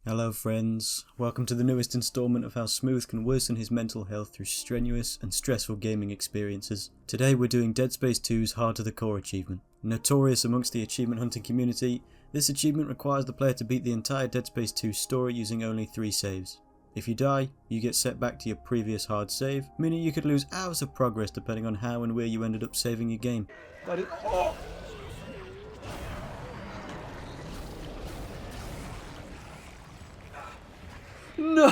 Hello friends, welcome to the newest installment of how Smooth can worsen his mental health through strenuous and stressful gaming experiences. Today we're doing Dead Space 2's Hard to the Core achievement. Notorious amongst the achievement hunting community, this achievement requires the player to beat the entire Dead Space 2 story using only 3 saves. If you die, you get set back to your previous hard save, meaning you could lose hours of progress depending on how and where you ended up saving your game. No!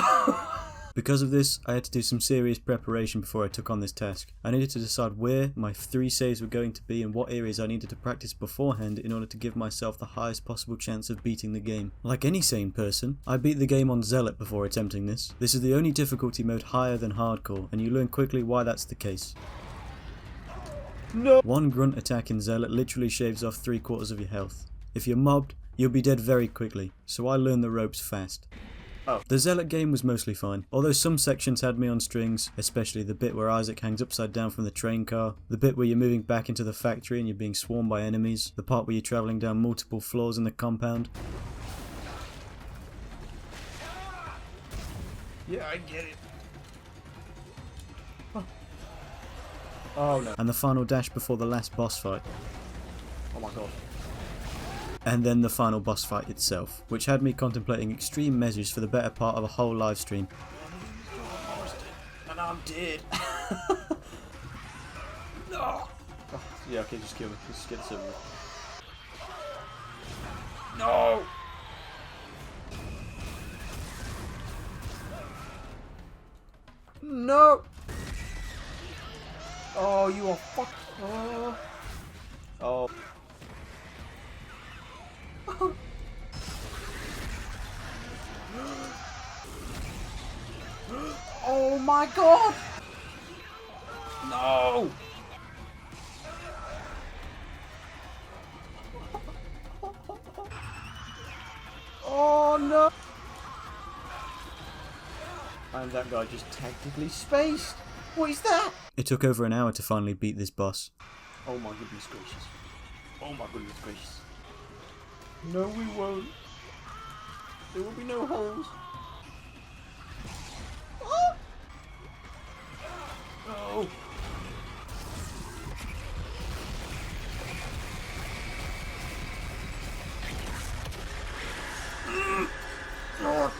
Because of this, I had to do some serious preparation before I took on this task. I needed to decide where my 3 saves were going to be and what areas I needed to practice beforehand in order to give myself the highest possible chance of beating the game. Like any sane person, I beat the game on Zealot before attempting this. This is the only difficulty mode higher than hardcore, and you learn quickly why that's the case. No! One grunt attack in Zealot literally shaves off 3/4 of your health. If you're mobbed, you'll be dead very quickly, so I learned the ropes fast. The Zealot game was mostly fine, although some sections had me on strings, especially the bit where Isaac hangs upside down from the train car, the bit where you're moving back into the factory and you're being swarmed by enemies, the part where you're travelling down multiple floors in the compound. Yeah, I get it. Oh no. And the final dash before the last boss fight. Oh my god. And then the final boss fight itself, which had me contemplating extreme measures for the better part of a whole live stream. And I'm dead. No! Oh, yeah, okay, just kill me. Just get this over with. No! No! Oh, you are fuck. Oh. Oh. Oh my god! No! Oh no! And that guy just tactically spaced. What is that? It took over an hour to finally beat this boss. Oh my goodness gracious. Oh my goodness gracious. No, we won't. There will be no holes. Oh! No. Oh.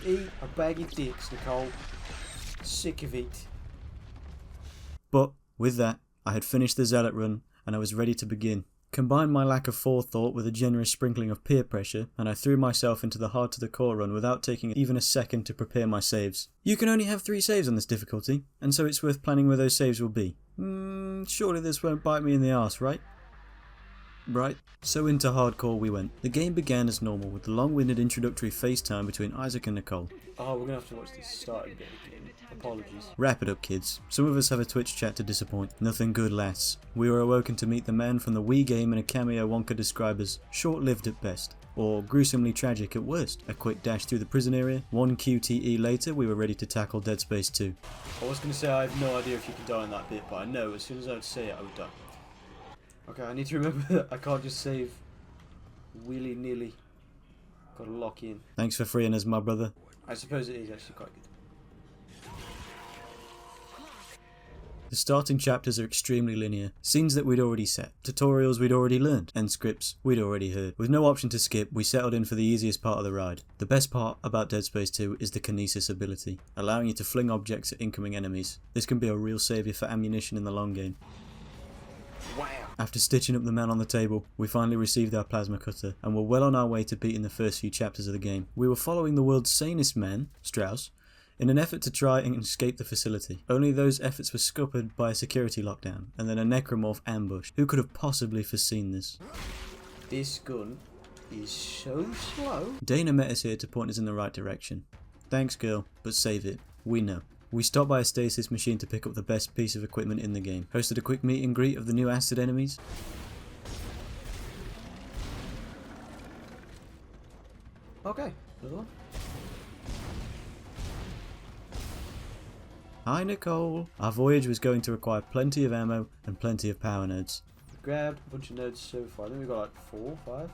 Eat a bag of dicks, Nicole. Sick of it. But with that, I had finished the Zealot run and I was ready to begin. Combine my lack of forethought with a generous sprinkling of peer pressure, and I threw myself into the Hard to the Core run without taking even a second to prepare my saves. You can only have 3 saves on this difficulty, and so it's worth planning where those saves will be. Surely this won't bite me in the arse, right? Right, so into hardcore we went. The game began as normal with the long-winded introductory FaceTime between Isaac and Nicole. Oh, we're gonna have to watch this start again. Apologies. Wrap it up, kids. Some of us have a Twitch chat to disappoint. Nothing good lasts. We were awoken to meet the man from the Wii game in a cameo one could describe as short-lived at best, or gruesomely tragic at worst. A quick dash through the prison area. 1 QTE later, we were ready to tackle Dead Space 2. I was gonna say I have no idea if you could die in that bit, but I know as soon as I would say it, I would die. Okay, I need to remember that I can't just save willy-nilly. Gotta lock in. Thanks for freeing us, my brother. I suppose it is actually quite good. The starting chapters are extremely linear. Scenes that we'd already set, tutorials we'd already learned, and scripts we'd already heard. With no option to skip, we settled in for the easiest part of the ride. The best part about Dead Space 2 is the kinesis ability, allowing you to fling objects at incoming enemies. This can be a real saviour for ammunition in the long game. Wow. After stitching up the man on the table, we finally received our plasma cutter, and were well on our way to beating the first few chapters of the game. We were following the world's sanest man, Strauss, in an effort to try and escape the facility. Only those efforts were scuppered by a security lockdown, and then a necromorph ambush. Who could have possibly foreseen this? This gun is so slow. Daina met us here to point us in the right direction. Thanks girl, but save it. We know. We stopped by a stasis machine to pick up the best piece of equipment in the game. Hosted a quick meet and greet of the new acid enemies. Okay, another one. Hi Nicole! Our voyage was going to require plenty of ammo and plenty of power nodes. We grabbed a bunch of nodes so far. I think we got like 4, 5.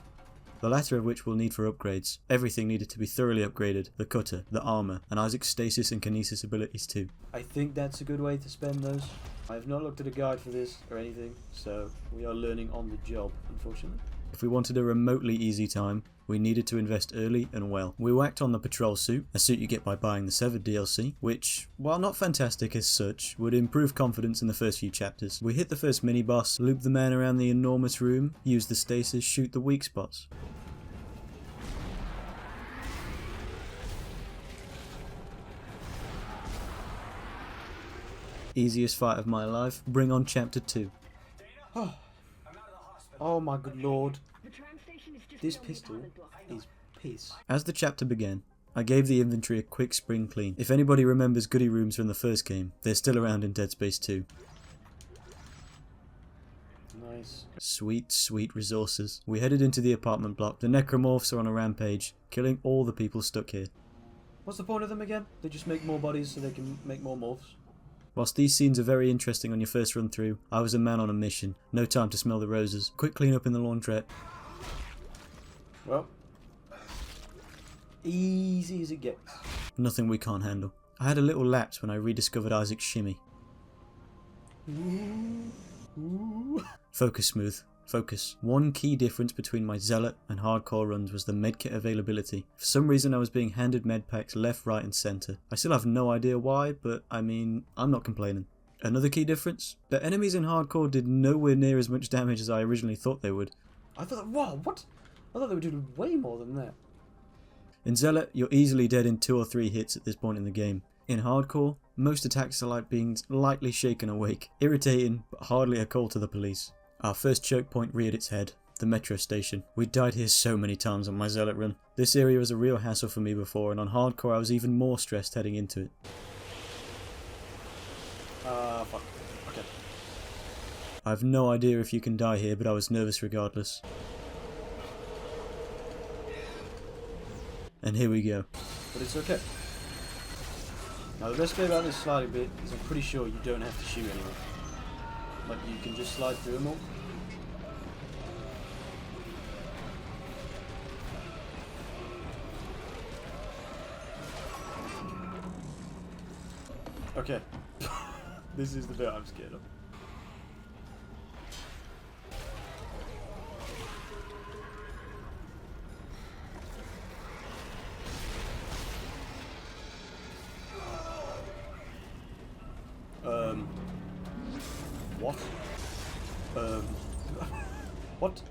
The latter of which we'll need for upgrades. Everything needed to be thoroughly upgraded. The cutter, the armour, and Isaac's stasis and kinesis abilities too. I think that's a good way to spend those. I have not looked at a guide for this or anything, so we are learning on the job, unfortunately. If we wanted a remotely easy time, we needed to invest early and well. We whacked on the patrol suit, a suit you get by buying the Severed DLC, which, while not fantastic as such, would improve confidence in the first few chapters. We hit the first mini-boss, loop the man around the enormous room, use the stasis, shoot the weak spots. Easiest fight of my life, bring on chapter 2. Oh my good lord. This pistol is piss. As the chapter began, I gave the inventory a quick spring clean. If anybody remembers goodie rooms from the first game, they're still around in Dead Space 2. Nice. Sweet, sweet resources. We headed into the apartment block. The necromorphs are on a rampage, killing all the people stuck here. What's the point of them again? They just make more bodies so they can make more morphs. Whilst these scenes are very interesting on your first run through, I was a man on a mission. No time to smell the roses. Quick clean up in the laundrette. Well, easy as it gets. Nothing we can't handle. I had a little lapse when I rediscovered Isaac's shimmy. Focus smooth. Focus. One key difference between my Zealot and hardcore runs was the medkit availability. For some reason I was being handed medpacks left, right and centre. I still have no idea why, but I mean, I'm not complaining. Another key difference? The enemies in hardcore did nowhere near as much damage as I originally thought they would. I thought, wow, what? I thought they were doing way more than that. In Zealot, you're easily dead in 2 or 3 hits at this point in the game. In hardcore, most attacks are like being lightly shaken awake. Irritating, but hardly a call to the police. Our first choke point reared its head, the metro station. We died here so many times on my Zealot run. This area was a real hassle for me before, and on hardcore I was even more stressed heading into it. Fuck. Okay. I have no idea if you can die here, but I was nervous regardless. And here we go. But it's okay. Now the best bit about this sliding bit is I'm pretty sure you don't have to shoot anyone. Like you can just slide through them all. Okay. This is the bit I'm scared of. What? What?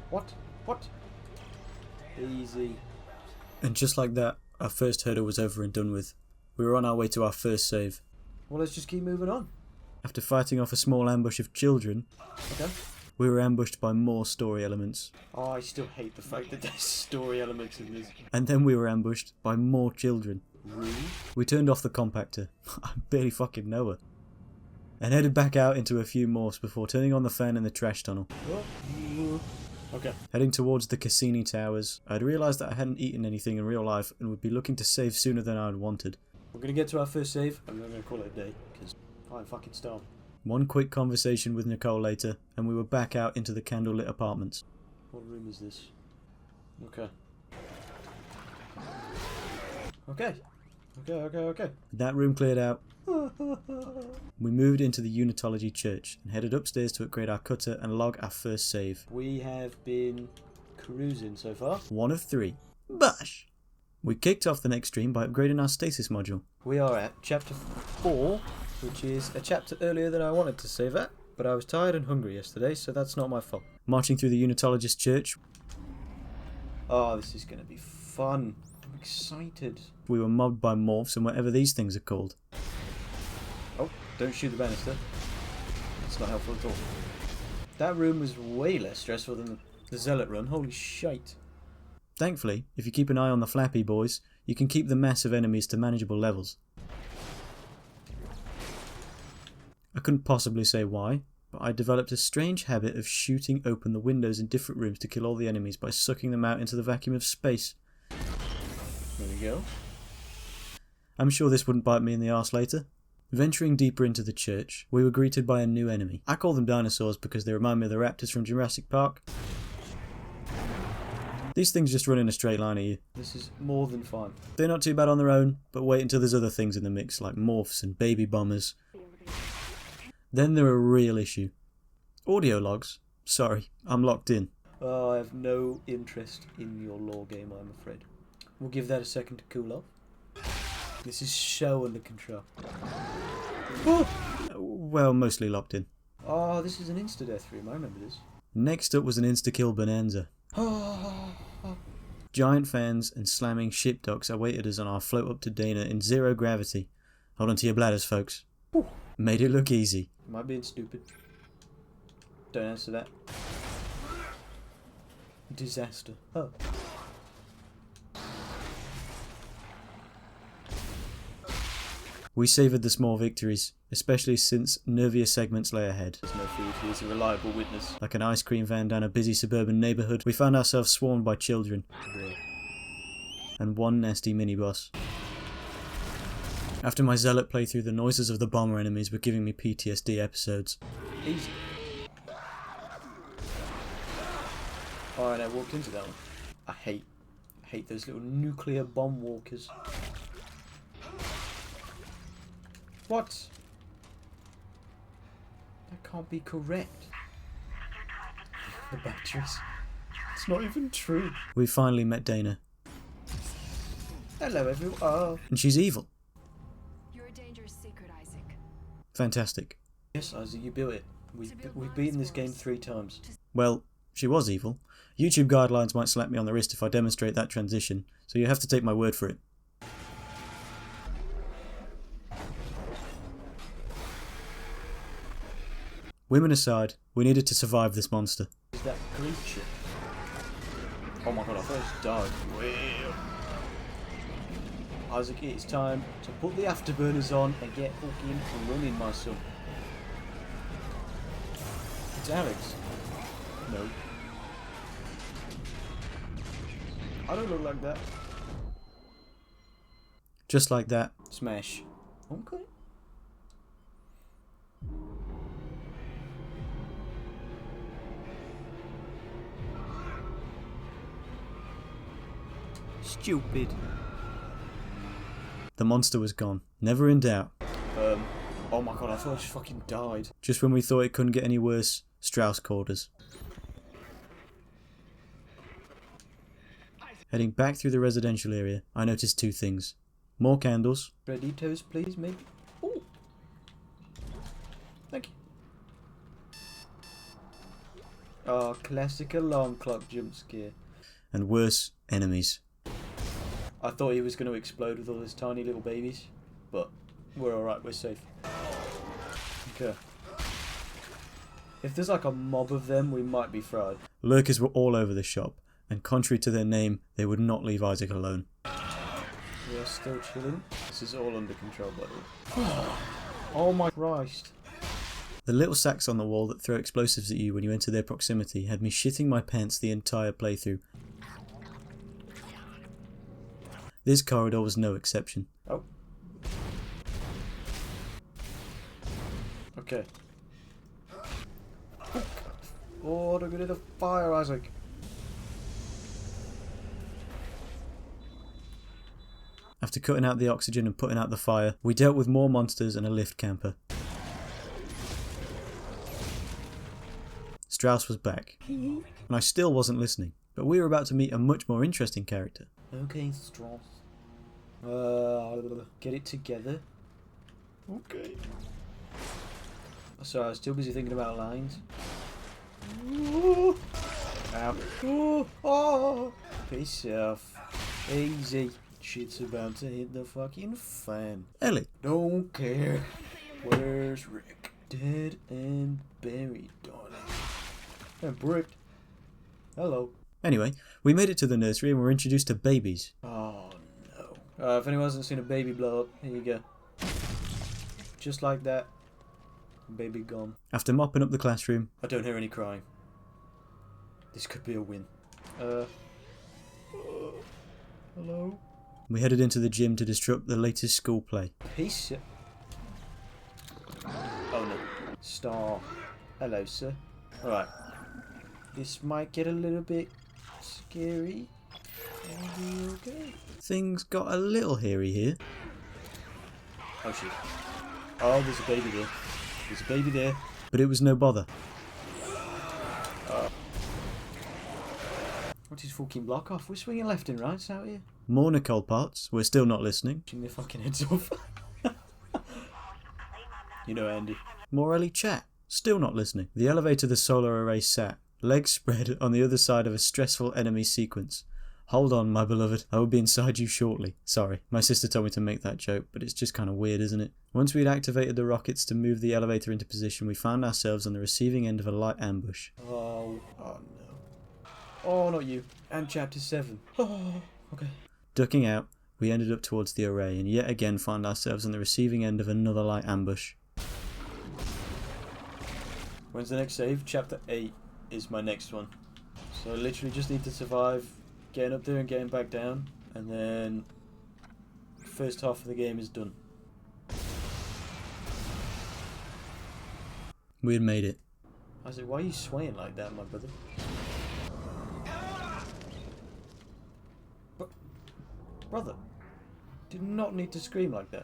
What? What? Easy. And just like that, our first hurdle was over and done with. We were on our way to our first save. Well, let's just keep moving on. After fighting off a small ambush of children, Okay. we were ambushed by more story elements. Oh, I still hate the fact that there's story elements in this. And then we were ambushed by more children. Rude. We turned off the compactor. I barely fucking know her. And headed back out into a few morphs before turning on the fan in the trash tunnel. Okay. Heading towards the Cassini Towers, I'd realised that I hadn't eaten anything in real life and would be looking to save sooner than I'd wanted. We're gonna get to our first save, and we're gonna call it a day, because I'm fucking starved. One quick conversation with Nicole later, and we were back out into the candlelit apartments. What room is this? Okay. Okay. That room cleared out, we moved into the Unitology church and headed upstairs to upgrade our cutter and log our first save. We have been cruising so far. 1 of 3. Bash! We kicked off the next stream by upgrading our stasis module. We are at chapter 4, which is a chapter earlier than I wanted to save at, but I was tired and hungry yesterday, so that's not my fault. Marching through the Unitologist church, Oh, this is going to be fun. I'm excited. we were mobbed by morphs and whatever these things are called. Oh, don't shoot the banister. That's not helpful at all. That room was way less stressful than the Zealot run. Holy shite. Thankfully, if you keep an eye on the flappy boys, you can keep the mass of enemies to manageable levels. I couldn't possibly say why, but I developed a strange habit of shooting open the windows in different rooms to kill all the enemies by sucking them out into the vacuum of space. There we go. I'm sure this wouldn't bite me in the arse later. Venturing deeper into the church, we were greeted by a new enemy. I call them dinosaurs because they remind me of the raptors from Jurassic Park. These things just run in a straight line at you. This is more than fun. They're not too bad on their own, but wait until there's other things in the mix like morphs and baby bombers. Then they're a real issue. Audio logs? Sorry, I'm locked in. Oh, I have no interest in your lore game, I'm afraid. We'll give that a second to cool off. This is so under control. Oh! Well, mostly locked in. Oh, this is an insta-death room, I remember this. Next up was an insta-kill bonanza. Giant fans and slamming ship docks awaited us on our float up to Daina in zero gravity. Hold on to your bladders, folks. Ooh. Made it look easy. Am I being stupid? Don't answer that. Disaster. Oh. We savoured the small victories, especially since nervier segments lay ahead. There's no food, he is a reliable witness. Like an ice cream van down a busy suburban neighbourhood, we found ourselves swarmed by children. Yeah. And one nasty mini-boss. After my Zealot playthrough, the noises of the bomber enemies were giving me PTSD episodes. Easy. Alright, I walked into that one. I hate those little nuclear bomb walkers. What? That can't be correct. The batteries. It's not even true. We finally met Daina. Hello everyone. Oh. And she's evil. You're a dangerous secret, Isaac. Fantastic. Yes, Isaac, you built it. We've beaten this game 3 times. Well, she was evil. YouTube guidelines might slap me on the wrist if I demonstrate that transition, so you have to take my word for it. Women aside, we needed to survive this monster. Is that creature? Oh my god, I thought I just died. Well. Isaac, it's time to put the afterburners on and get fucking running, my son. It's Alex. No. I don't look like that. Just like that. Smash. Okay. Stupid. The monster was gone. Never in doubt. Oh my god, I thought I just fucking died. Just when we thought it couldn't get any worse, Strauss called us. Heading back through the residential area, I noticed 2 things. More candles. Ready toast, please, maybe? Ooh. Thank you. Oh, classic alarm clock jump scare. And worse, enemies. I thought he was going to explode with all his tiny little babies, but we're alright, we're safe. Okay. If there's like a mob of them, we might be fried. Lurkers were all over the shop, and contrary to their name, they would not leave Isaac alone. We are still chilling. This is all under control, by the way. Oh my Christ. The little sacks on the wall that throw explosives at you when you enter their proximity had me shitting my pants the entire playthrough. This corridor was no exception. Oh. Okay. Oh, don't get in the fire, Isaac. After cutting out the oxygen and putting out the fire, we dealt with more monsters and a lift camper. Strauss was back, and I still wasn't listening, but we were about to meet a much more interesting character. Okay, Strauss. Get it together. Okay. Sorry, I was too busy thinking about lines. Ooh. Ow. Ooh. Oh. Peace off. Easy. Shit's about to hit the fucking fan. Ellie. Don't care. Where's Rick? Dead and buried, darling. And bricked. Hello. Anyway, we made it to the nursery and were introduced to babies. Oh no. If anyone hasn't seen a baby blow up, here you go. Just like that. Baby gone. After mopping up the classroom, I don't hear any crying. This could be a win. Hello? We headed into the gym to disrupt the latest school play. Peace. Oh no. Star. Hello, sir. Alright. This might get a little bit scary. Are you okay? Things got a little hairy here. Oh shit. Oh, there's a baby there. There's a baby there. But it was no bother. What's his fucking block off? We're swinging left and right out here. More Nicole parts. We're still not listening. Shooting their fucking heads off. You know, Andy. More Ellie chat. Still not listening. The elevator the solar array sat, legs spread on the other side of a stressful enemy sequence. Hold on, my beloved. I will be inside you shortly. Sorry, my sister told me to make that joke, but it's just kind of weird, isn't it? Once we'd activated the rockets to move the elevator into position, we found ourselves on the receiving end of a light ambush. Oh no. Oh, not you. And chapter 7. Oh, okay. Ducking out, we ended up towards the array and yet again found ourselves on the receiving end of another light ambush. When's the next save? Chapter 8 is my next one. So I literally just need to survive getting up there and getting back down, and then first half of the game is done. We had made it. I said, why are you swaying like that, my brother? Brother, did not need to scream like that.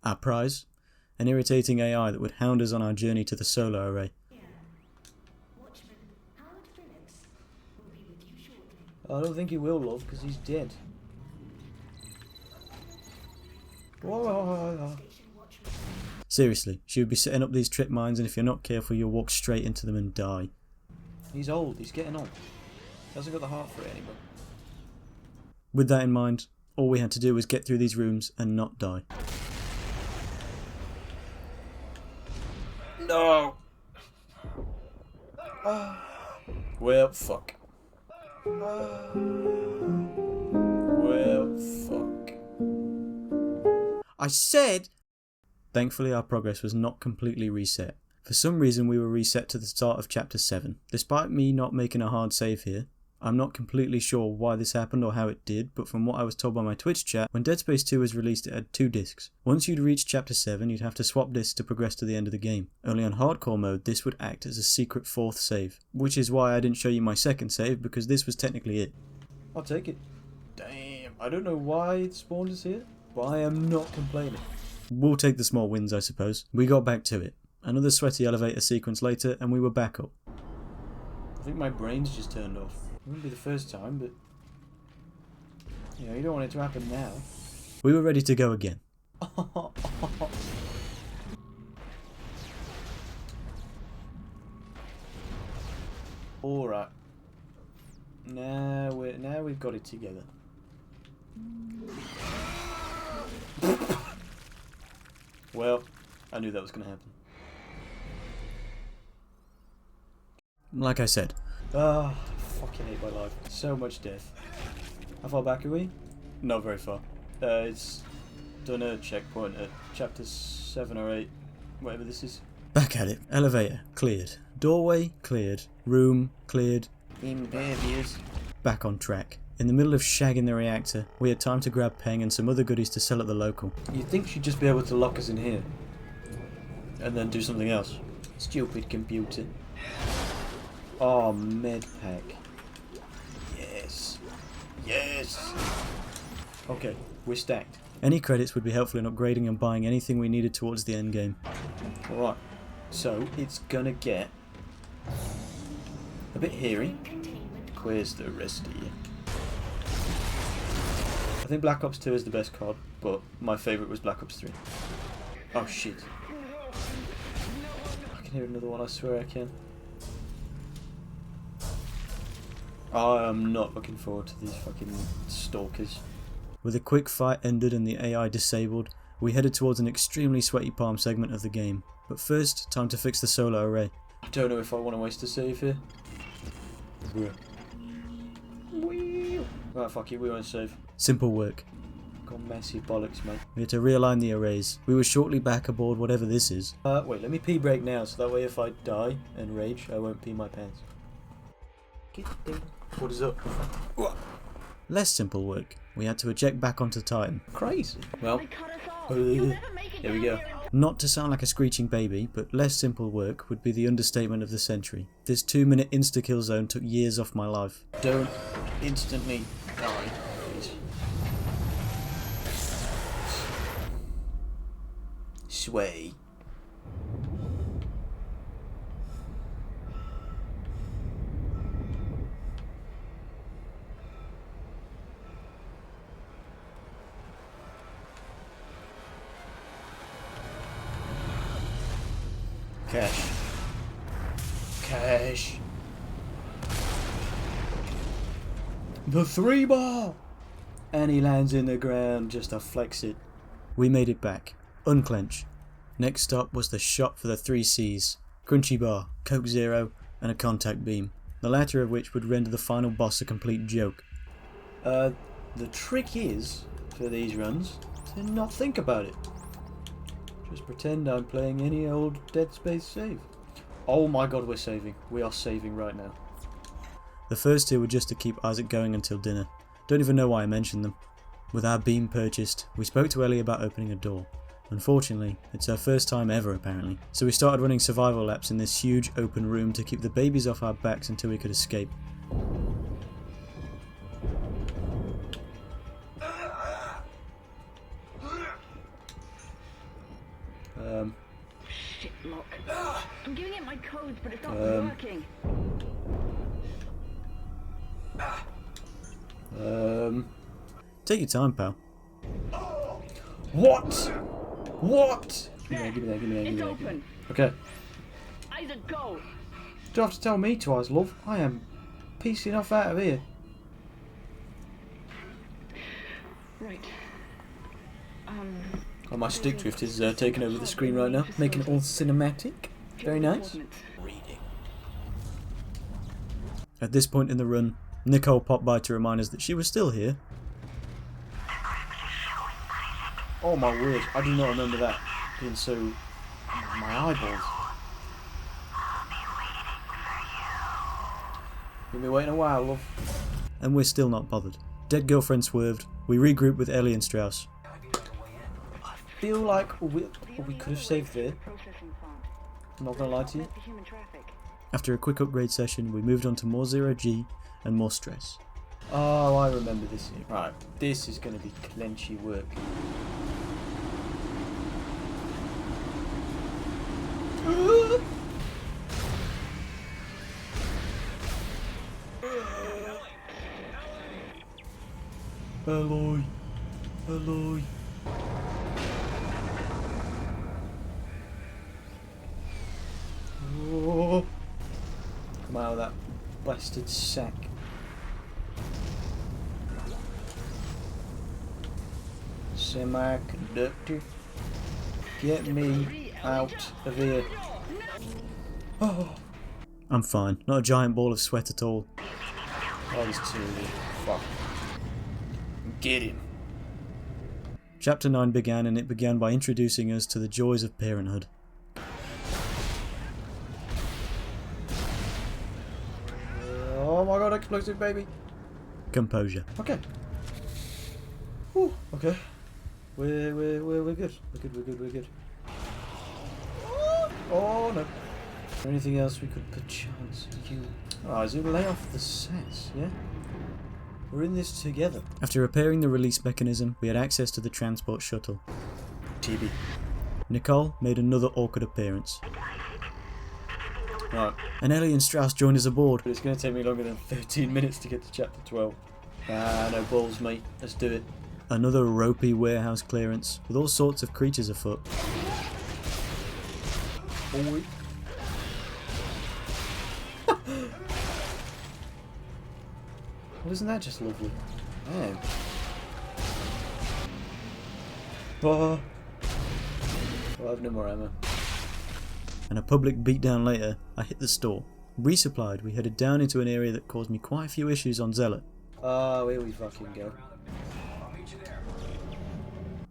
Our prize? An irritating AI that would hound us on our journey to the solar array. I don't think he will, love, because he's dead. Whoa. Seriously, she would be setting up these trip mines, and if you're not careful you'll walk straight into them and die. He's old, he's getting on. Hasn't got the heart for it anymore. With that in mind, all we had to do was get through these rooms and not die. No! Well, fuck. Well, fuck. I said! Thankfully our progress was not completely reset. For some reason we were reset to the start of chapter 7. Despite me not making a hard save here, I'm not completely sure why this happened or how it did, but from what I was told by my Twitch chat, when Dead Space 2 was released it had 2 discs. Once you'd reached chapter 7 you'd have to swap discs to progress to the end of the game. Only on hardcore mode this would act as a secret 4th save, which is why I didn't show you my 2nd save because this was technically it. I'll take it. Damn, I don't know why it spawned us here, but I am not complaining. We'll take the small wins I suppose. We got back to it. Another sweaty elevator sequence later and we were back up. I think my brain's just turned off. It wouldn't be the first time, but you know, you don't want it to happen now. We were ready to go again. Alright. Now we've got it together. Well, I knew that was gonna happen. Like I said, Fucking hate my life. So much death. How far back are we? Not very far. It's done a checkpoint at chapter 7 or 8, whatever this is. back at it. Elevator, cleared. Doorway, cleared. Room, cleared. Impervious. Back on track. In the middle of shagging the reactor, we had time to grab Peng and some other goodies to sell at the local. You'd think she'd just be able to lock us in here. And then do something else. Stupid computer. Oh, med pack. Yes. Yes. Okay, we're stacked. Any credits would be helpful in upgrading and buying anything we needed towards the end game. Alright, so it's gonna get a bit hairy. Where's the rest of you? I think Black Ops 2 is the best COD, but my favourite was Black Ops 3. Oh shit. I can hear another one, I swear I can. I am not looking forward to these fucking stalkers. With a quick fight ended and the AI disabled, we headed towards an extremely sweaty palm segment of the game. But first, time to fix the solar array. I don't know if I want to waste a save here. Right, fuck it, we won't save. Simple work. Got massive bollocks, mate. We had to realign the arrays. We were shortly back aboard whatever this is. Wait, let me pee break now, so that way if I die and rage, I won't pee my pants. What is up? Less simple work. We had to eject back onto Titan. Crazy. Well, here we go. Not to sound like a screeching baby, but less simple work would be the understatement of the century. This 2-minute insta-kill zone took years off my life. Don't instantly die, please. Sway. Cash. Cash. The 3-bar! And he lands in the ground just to flex it. We made it back. Unclench. Next stop was the shop for the 3 C's. Crunchy Bar, Coke Zero, and a contact beam. The latter of which would render the final boss a complete joke. The trick is, for these runs, to not think about it. Just pretend I'm playing any old Dead Space save. Oh my god, we're saving. We are saving right now. The first 2 were just to keep Isaac going until dinner. Don't even know why I mentioned them. With our beam purchased, we spoke to Ellie about opening a door. Unfortunately, it's her first time ever apparently, so we started running survival laps in this huge open room to keep the babies off our backs until we could escape. Shit, lock. I'm giving it my codes, but it's not working. Take your time, pal. What? What? Give me that. It's open. Okay. Isaac, go. Don't have to tell me twice, love. I am piecing off out of here. Right. Oh, my stick drift is taking over the screen right now, making it all cinematic. Very nice. Reading. At this point in the run, Nicole popped by to remind us that she was still here. Oh my word, I do not remember that being so... my eyeballs. You'll be waiting a while, love. And we're still not bothered. Dead girlfriend swerved, we regrouped with Ellie and Strauss. I feel like we could have saved there. I'm not gonna lie to you. After a quick upgrade session, we moved on to more 0G and more stress. Oh, I remember this. Right, this is gonna be clenchy work. Alloy. Oh. Come out of that bastard sack. Semiconductor. Get me out of here. Oh. I'm fine, not a giant ball of sweat at all. Oh, there's 2 of you. Fuck. Get him. Chapter 9 began, and it began by introducing us to the joys of parenthood. Oh my god, explosive baby. Composure. Okay. Whew, okay. We're good. We're good. Oh no. Is there anything else we could perchance use? Oh, is it lay off the sets, yeah? We're in this together. After repairing the release mechanism, we had access to the transport shuttle. TB. Nicole made another awkward appearance. Right. And Ellie and Strauss joined us aboard. But it's going to take me longer than 13 minutes to get to chapter 12. Ah, no balls, mate. Let's do it. Another ropey warehouse clearance, with all sorts of creatures afoot. Boy. Well, isn't that just lovely? Man. Oh. I have no more ammo. And a public beatdown later, I hit the store. Resupplied, we headed down into an area that caused me quite a few issues on Zealot. Oh, here we fucking go.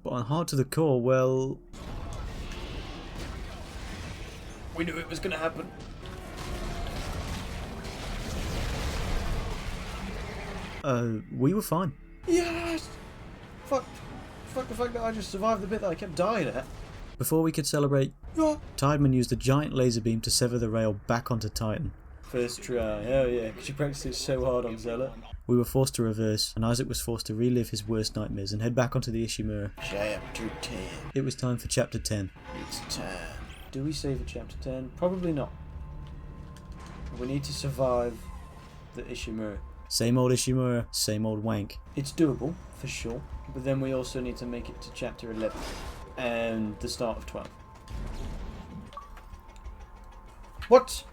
But on Hard to the Core, well... we knew it was going to happen. We were fine. Yes! Fuck the fact that I just survived the bit that I kept dying at. Before we could celebrate, Yeah. Tideman used a giant laser beam to sever the rail back onto Titan. First try, hell yeah, because you practiced it so hard on Zealot. We were forced to reverse, and Isaac was forced to relive his worst nightmares and head back onto the Ishimura. Chapter 10. It was time for Chapter 10. It's time. Do we save at Chapter 10? Probably not. We need to survive the Ishimura. Same old Ishimura, same old wank. It's doable, for sure, but then we also need to make it to Chapter 11 and the start of 12. What?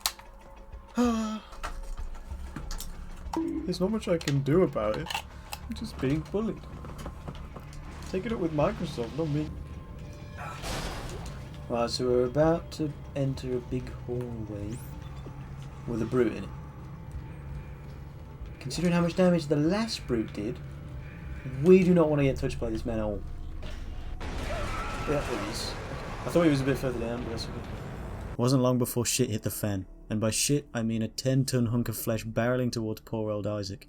There's not much I can do about it. I'm just being bullied. Take it up with Microsoft, not me. Right, so we're about to enter a big hallway with a brute in it. Considering how much damage the last brute did, we do not want to get touched by this man at all. Yeah, it is. I thought he was a bit further down, but that's okay. Wasn't long before shit hit the fan. And by shit, I mean a 10-ton hunk of flesh barreling towards poor old Isaac.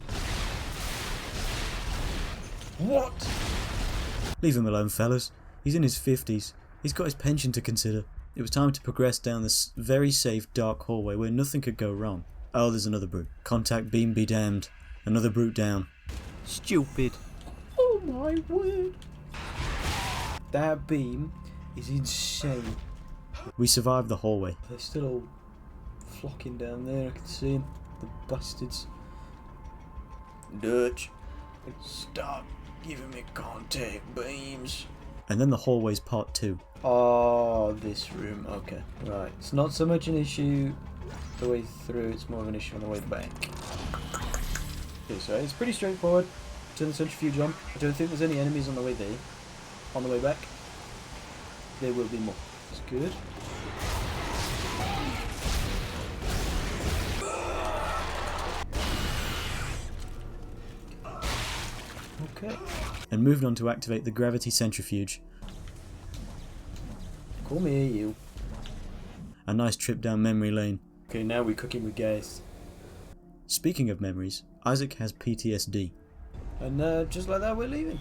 What? Leave him alone, fellas. He's in his 50s. He's got his pension to consider. It was time to progress down this very safe, dark hallway where nothing could go wrong. Oh, there's another brute. Contact beam be damned. Another brute down. Stupid. Oh my word. That beam is insane. We survived the hallway. They're still all flocking down there, I can see them. The bastards. Dutch, stop giving me contact beams. And then the hallway's part 2. Oh, this room, okay. Right, it's not so much an issue the way through, it's more of an issue on the way back. Okay, so it's pretty straightforward. Turn the centrifuge on. I don't think there's any enemies on the way there. On the way back, there will be more. It's good. Okay. And moved on to activate the gravity centrifuge. Come here, you. A nice trip down memory lane. Okay, now we're cooking with gas. Speaking of memories, Isaac has PTSD. And just like that, we're leaving.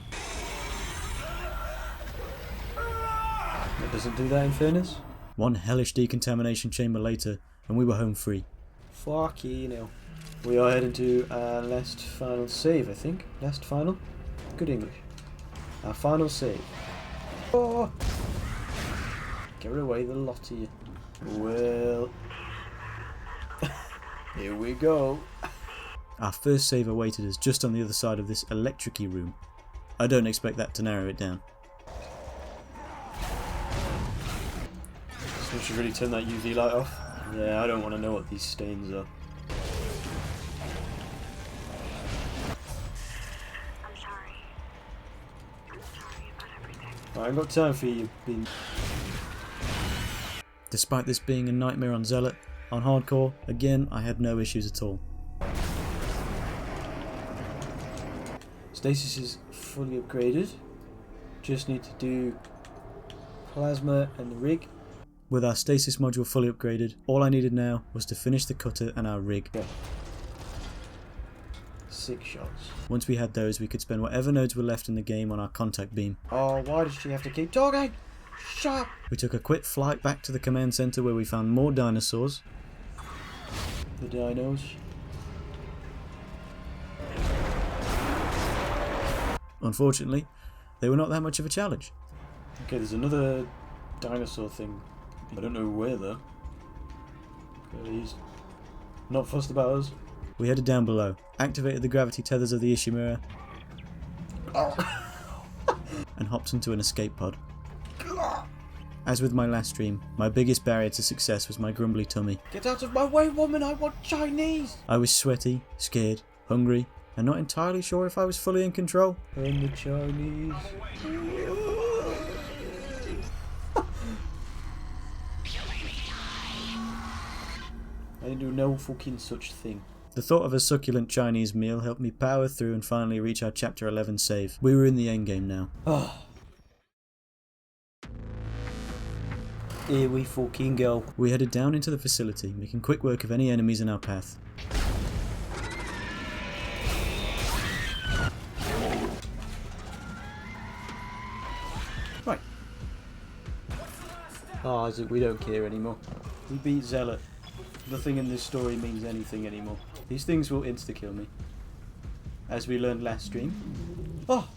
It doesn't do that in fairness. One hellish decontamination chamber later, and we were home free. Fucking hell. We are heading to our last final save, I think. Last final? Good English. Our final save. Oh! Get away, the lot of you. Well... here we go. Our first save awaited us just on the other side of this electric-y room. I don't expect that to narrow it down. So we should really turn that UV light off. Yeah, I don't want to know what these stains are. I'm sorry. I'm sorry about everything. I ain't got time for you being... Despite this being a nightmare on Zealot, on Hardcore, again, I had no issues at all. Stasis is fully upgraded. Just need to do plasma and the rig. With our stasis module fully upgraded, all I needed now was to finish the cutter and our rig. Yeah. 6 shots. Once we had those, we could spend whatever nodes were left in the game on our contact beam. Oh, why does she have to keep talking? Shut up! We took a quick flight back to the command center where we found more dinosaurs. The dinos. Unfortunately, they were not that much of a challenge. Okay, there's another dinosaur thing. I don't know where though. Okay, he's not fussed about us. We headed down below, activated the gravity tethers of the Ishimura, and hopped into an escape pod. As with my last stream, my biggest barrier to success was my grumbly tummy. Get out of my way, woman! I want Chinese! I was sweaty, scared, hungry, and not entirely sure if I was fully in control. I'm the Chinese. I didn't do no fucking such thing. The thought of a succulent Chinese meal helped me power through and finally reach our Chapter 11 save. We were in the endgame now. Oh. Here we fucking go. We headed down into the facility, making quick work of any enemies in our path. Right. Oh, Isaac, we don't care anymore. We beat Zealot. Nothing in this story means anything anymore. These things will insta-kill me. As we learned last stream. Oh,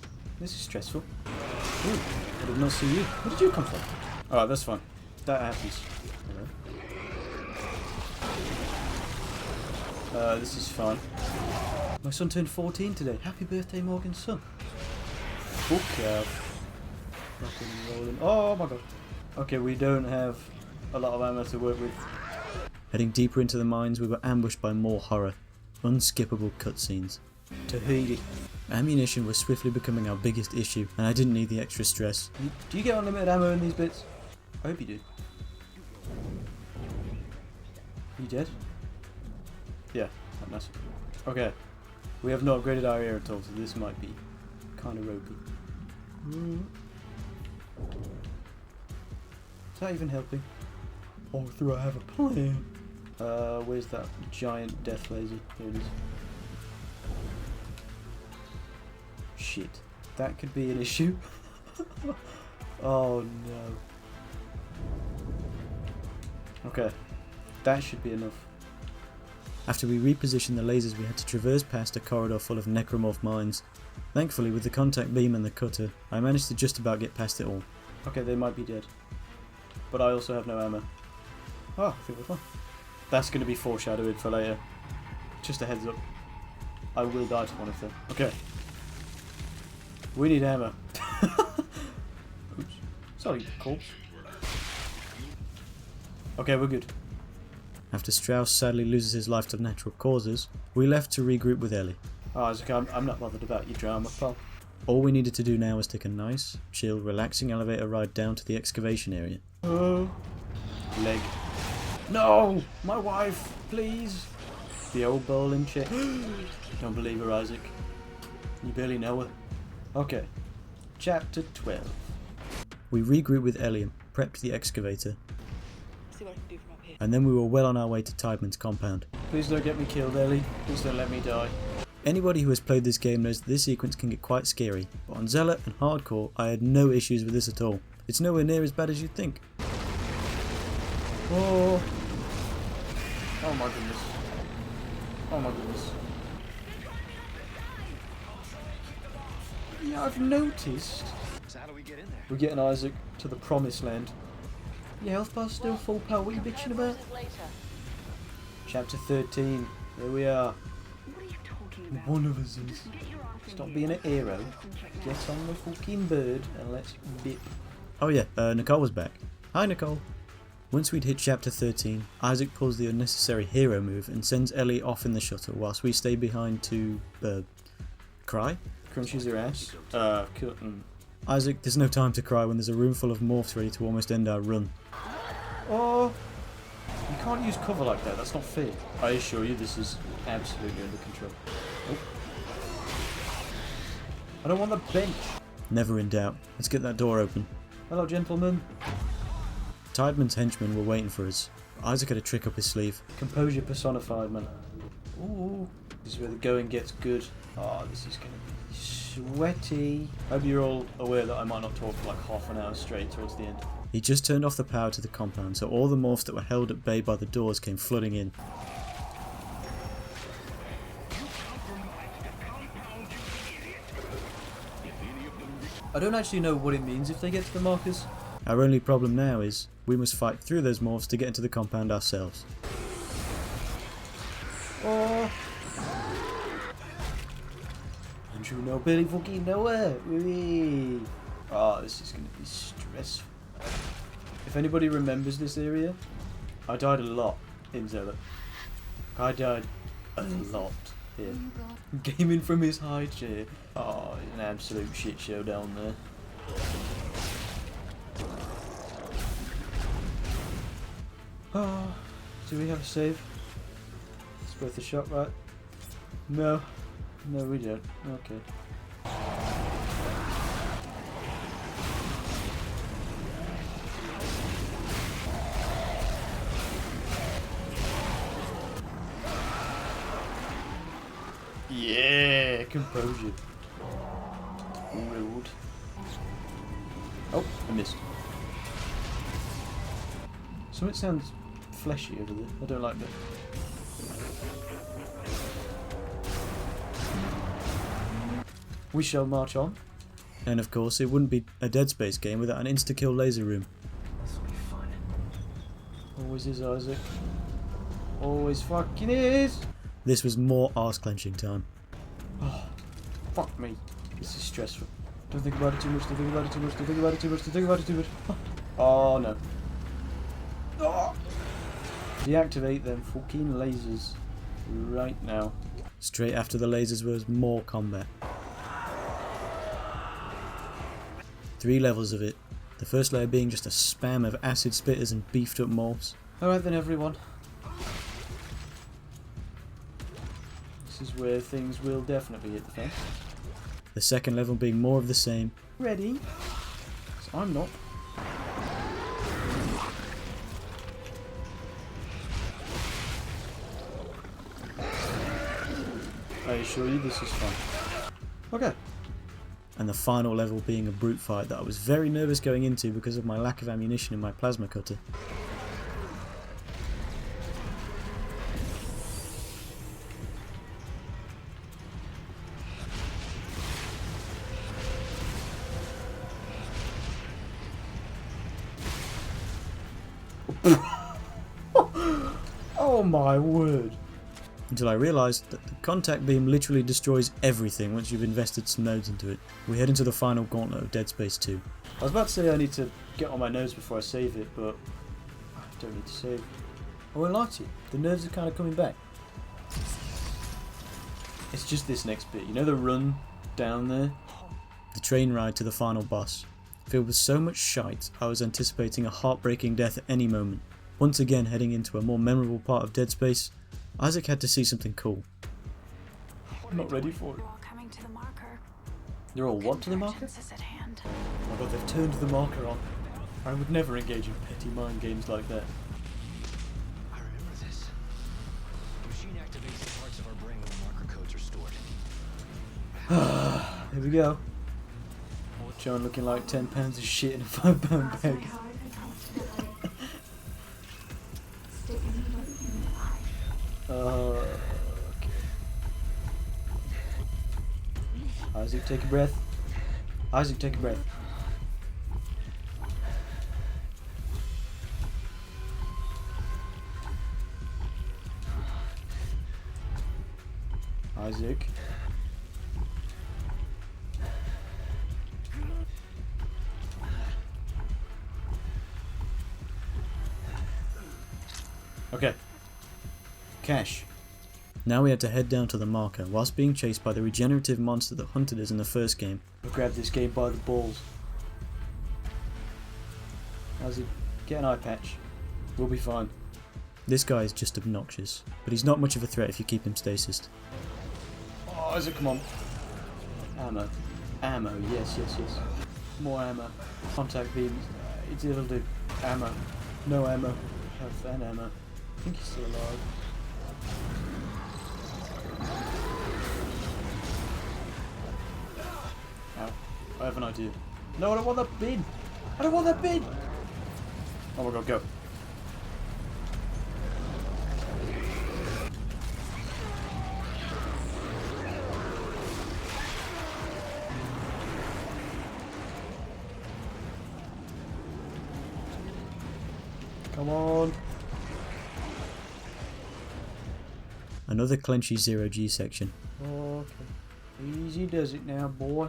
this is stressful. Ooh, I did not see you. Where did you come from? Alright, that's fine. That happens. Hello. This is fine. My son turned 14 today. Happy birthday, Morgan's son. Fuck yeah. Rocking and rolling. Oh my god. Okay, we don't have a lot of ammo to work with. Heading deeper into the mines, we were ambushed by more horror. Unskippable cutscenes. Tahiti. Ammunition was swiftly becoming our biggest issue, and I didn't need the extra stress. Do you get unlimited ammo in these bits? I hope you do. You dead? Yeah, nice. Okay. We have not upgraded our air at all, so this might be kind of ropey. Is that even helping? Arthur, I have a plan. Where's that giant death laser? Here it is. Shit. That could be an issue. Oh no. Okay. That should be enough. After we repositioned the lasers, we had to traverse past a corridor full of necromorph mines. Thankfully, with the contact beam and the cutter, I managed to just about get past it all. Okay, they might be dead. But I also have no ammo. Oh, I think we're fine. That's going to be foreshadowed for later. Just a heads up. I will die to one of them. Okay. We need ammo. Oops. Sorry, corpse. Okay, we're good. After Strauss sadly loses his life to natural causes, we left to regroup with Ellie. Oh, Isaac, I'm not bothered about your drama, pal. All we needed to do now was take a nice, chill, relaxing elevator ride down to the excavation area. Oh. Leg. No! My wife! Please! The old bowling chick. Don't believe her, Isaac. You barely know her. Okay. Chapter 12. We regrouped with Ellie and prepped the excavator, See what I can do from up here. and then we were well on our way to Tideman's compound. Please don't get me killed, Ellie. Please don't let me die. Anybody who has played this game knows that this sequence can get quite scary, but on Zealot and Hardcore I had no issues with this at all. It's nowhere near as bad as you'd think. Oh. Oh my goodness. Oh my goodness. Yeah, I've noticed. So how do we get in there? We're getting Isaac to the promised land. Your health bar's still full, pal. What are you bitching about? Chapter 13. Here we are. What are you talking about? One of us is. Get your ass in Stop here. being a hero. Concentrate now. Get on the fucking bird and let's bip. Oh yeah, Nicole was back. Hi Nicole. Once we'd hit chapter 13, Isaac pulls the unnecessary hero move and sends Ellie off in the shuttle whilst we stay behind to, cry? Crunches her ass. Isaac, there's no time to cry when there's a room full of morphs ready to almost end our run. Oh. You can't use cover like that. That's not fair. I assure you this is absolutely under control. Oh. I don't want the bench. Never in doubt. Let's get that door open. Hello, gentlemen. Tideman's henchmen were waiting for us. Isaac had a trick up his sleeve. Composure personified, man. Ooh. This is where the going gets good. Oh, this is going to be sweaty. Hope you're all aware that I might not talk for like half an hour straight towards the end. He just turned off the power to the compound, so all the morphs that were held at bay by the doors came flooding in. I don't actually know what it means if they get to the markers. Our only problem now is, we must fight through those morphs to get into the compound ourselves. Oh. Don't you know Billy fucking nowhere? Oh, this is going to be stressful. If anybody remembers this area, I died a lot in Zealot. I died a lot here. Gaming from his high chair. Oh, it's an absolute shit show down there. Oh, do we have a save? It's worth a shot, right? No. No, we don't. Okay. Yeah, composure. Rude. Oh, I missed. So it sounds fleshy over there. I don't like that. We shall march on. And of course, it wouldn't be a Dead Space game without an insta-kill laser room. This will be fun. Always is, Isaac. Always fucking is! This was more arse-clenching time. Oh, fuck me. This is stressful. Don't think about it too much, don't think about it too much, don't think about it too much, don't think about it too much. Oh no. Oh. Deactivate them fucking lasers right now. Straight after the lasers was more combat. 3 levels of it. The first layer being just a spam of acid spitters and beefed up morphs. Alright then everyone. This is where things will definitely hit the fan. The second level being more of the same. Ready? So I'm not. I assure you this is fun. Okay. And the final level being a brute fight that I was very nervous going into because of my lack of ammunition in my plasma cutter. Oh my word. Until I realised that the contact beam literally destroys everything once you've invested some nodes into it. We head into the final gauntlet of Dead Space 2. I was about to say I need to get on my nose before I save it, but I don't need to save. I won't lie to you, the nerves are kind of coming back. It's just this next bit, you know the run down there? The train ride to the final boss. Filled with so much shite, I was anticipating a heartbreaking death at any moment. Once again heading into a more memorable part of Dead Space, Isaac had to see something cool. I'm not ready for it. You're all coming to the marker. They're all what to the marker? Convergence is at hand. Oh my god, they've turned the marker on. I would never engage in petty mind games like that. I remember this. The machine activates the parts of our brain where the marker codes are stored. Here we go. John looking like 10 pounds of shit in a 5 pound bag. Okay. Isaac, take a breath. Isaac, take a breath. Isaac. Okay. Cash. Now we had to head down to the marker whilst being chased by the regenerative monster that hunted us in the first game. I'll grab this game by the balls. Isaac, get an eye patch. We'll be fine. This guy is just obnoxious, but he's not much of a threat if you keep him stasis. Oh, Isaac, come on. Ammo. Ammo, yes, yes, yes. More ammo. Contact beams. It'll do. Ammo. No ammo. Health and ammo. I think he's still alive. Ow. I have an idea. No, I don't want that bin! I don't want that bin! Oh my god, go. Come on. Another clenchy 0G section. Okay. Easy does it now, boy.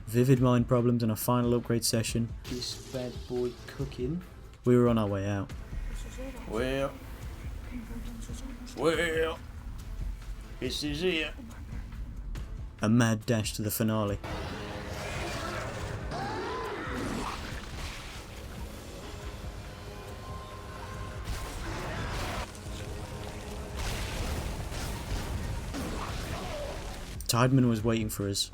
Vivid mind problems and a final upgrade session. This bad boy cooking. We were on our way out. Well, this is it. A mad dash to the finale. Tideman was waiting for us.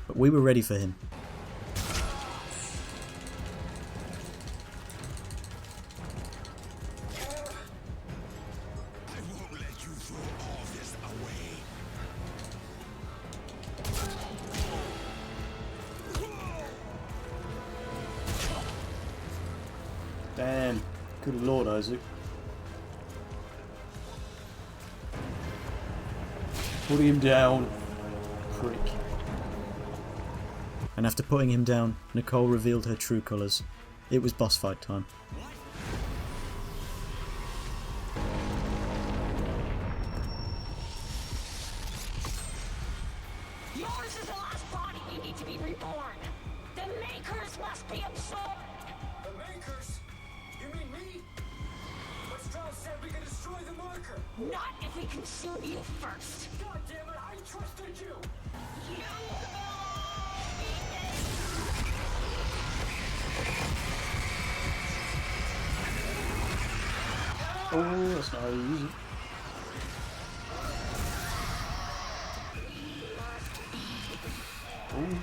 But we were ready for him. Good lord, Isaac. Putting him down. Prick. And after putting him down, Nicole revealed her true colours. It was boss fight time. Yours is the last body we need to be reborn. The Makers must be absorbed. The Makers? You mean me? But Strauss said we can destroy the marker. Not if we consume you first. God damn it, I trusted you! Oh, that's not how you use it. Oh.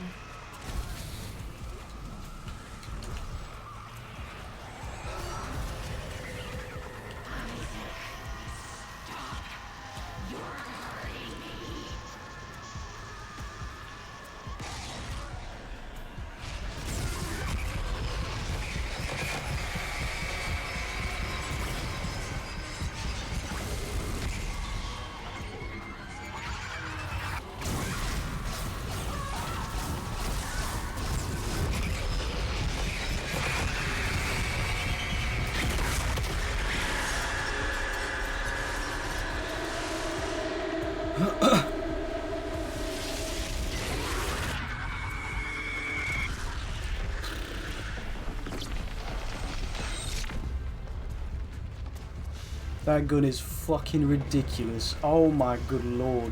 That gun is fucking ridiculous. Oh my good lord.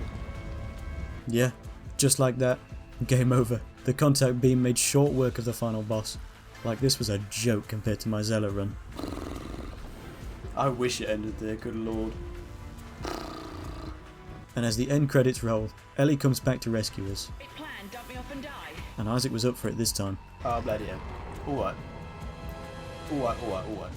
Yeah, just like that, game over. The contact beam made short work of the final boss. Like this was a joke compared to my Zealot run. I wish it ended there, good lord. And as the end credits roll, Ellie comes back to rescue us. Big plan, dump me off and die. And Isaac was up for it this time. Oh bloody hell. Alright. Alright.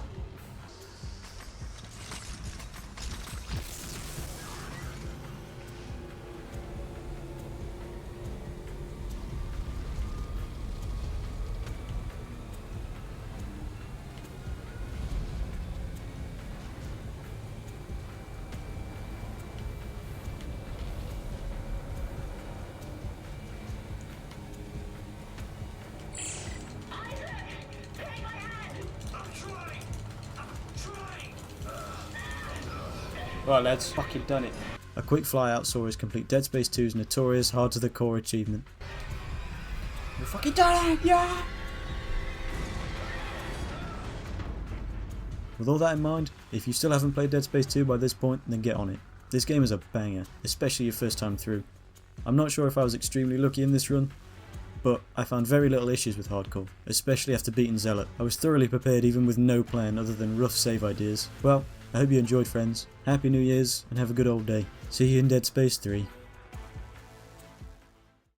Right lads, fucking done it. A quick fly out saw us complete Dead Space 2's notorious hard to the core achievement. We fucking done it, yeah! With all that in mind, if you still haven't played Dead Space 2 by this point, then get on it. This game is a banger, especially your first time through. I'm not sure if I was extremely lucky in this run, but I found very little issues with hardcore, especially after beating Zealot. I was thoroughly prepared even with no plan other than rough save ideas. Well, I hope you enjoyed, friends. Happy New Year's and have a good old day. See you in Dead Space 3.